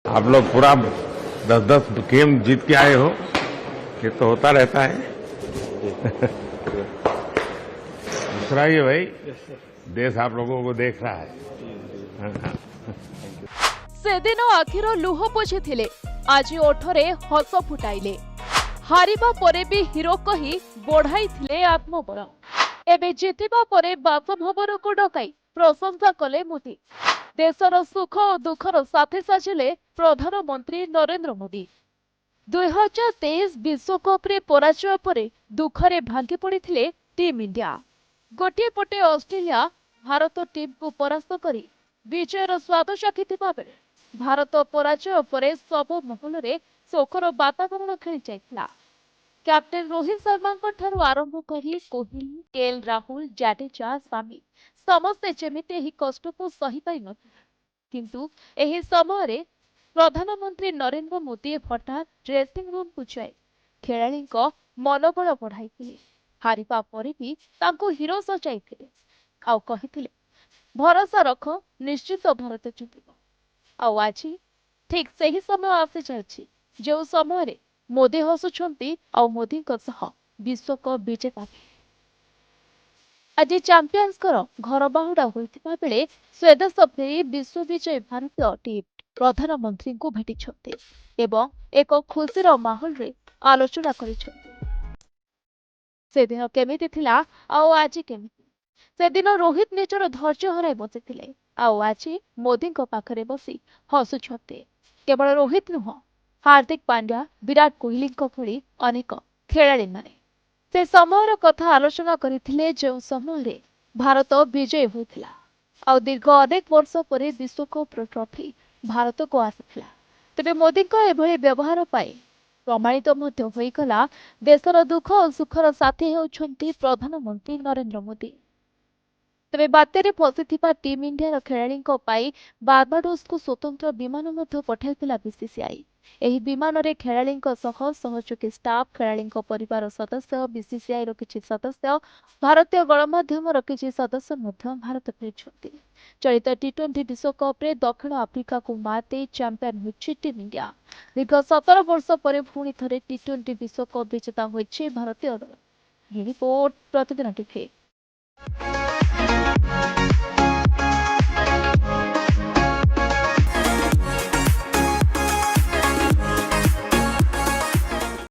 आप लोग पूरा 10-10 गेम जीत के आए हो, ये तो होता रहता है। दूसरा ये भाई, देश आप लोगों को देख रहा है। सेदिन आखिर लुह पोछिथिले, आज ओठरे हस फुटाइले। हारिबा परे भी हिरो कही बढ़ाइथिले आत्मबल। एबे जितिबा परे बासभवन को डकाई प्रशंसा कले मोदी। देशर सुख और दुखर साथी साजिले प्रधानमंत्री नरेंद्र मोदी। 2023 विश्वकप रे पराजय परे दुखरे भांगी पड़िथिले टीम इंडिया। गोटे पटे ऑस्ट्रेलिया भारत टीम को परास्त करी विजयर स्वाद चाखिथिबा बेले भारत पराजय परे सब महल रे शोकर वातावरण खेली जाइथिला। कैप्टेन रोहित शर्मा ठारू आरंभ करी कोहली, केएल राहुल, जाडेजा, सामी समस्ते जेमिति एही कष्ट को सही पाइ नथिले। किंतु एही समय प्रधानमंत्री नरेंद्र मोदी हठात ड्रेसिंग रूम को जाए खेलाड़ी मनोबल बढ़ाई हारिबा परे भी तांको हिरो सजाइथिले आउ कहिथिले भरोसा रख निश्चित भारत जितिब। आउ आज ठीक सही समय आसी जाइछि जो समय मोदी हसुछंती आउ मोदी विश्वकप विजेता। आज चैंपियंस घर बाहुड़ा होइथिबा बेले स्वेदेश फेरी विश्व विजयी भारतीय टीम प्रधानमंत्री को भेटिछंती एवं एक खुशीर माहौल रे आलोचना करिछंती। सेदिन केमिति थिला आउ आज केमिति? सेदिन रोहित निजर धैर्य हराई बसिथिले आउ आज मोदी पाखरे बसी हसुछंती। केवल रोहित नुह, हार्दिक पांड्या, विराट कोहली भली अनेक खेलाड़ी माने से समय कथा आलोचना करथिले जो समय भारत विजयी होइथिला आउ दीर्घ अनेक वर्ष परे विश्वकप ट्रॉफी भारत को आसिथिला। तेबे मोदी एभली व्यवहार पाई प्रमाणित मध्य होइगला देशर दुख और सुखर साथी हेउछंती प्रधानमंत्री नरेंद्र मोदी। तेबे बात्यारे फसिथिबा टीम इंडिया खेलाड़ी पाई बारबाडोस को स्वतंत्र विमान मध्य पठाइथिला बीसीसीआई। एही विमान रे खेलाड़ी सहयोगी स्टाफ, खेलाड़ी परिवार सदस्य, बीसीसीआई रो किछि सदस्य, भारतीय गणमाध्यम रो किछि सदस्य मध्य भारत फेरिछंती। चलित टी20 विश्वकप रे दक्षिण आफ्रिका को माते चैंपियन होइछि टीम इंडिया। दीर्घ 17 वर्ष परे पुणी थरे टी20 विश्वकप विजेता होइछि भारतीय दल। रिपोर्ट प्रतिदिन टीवी।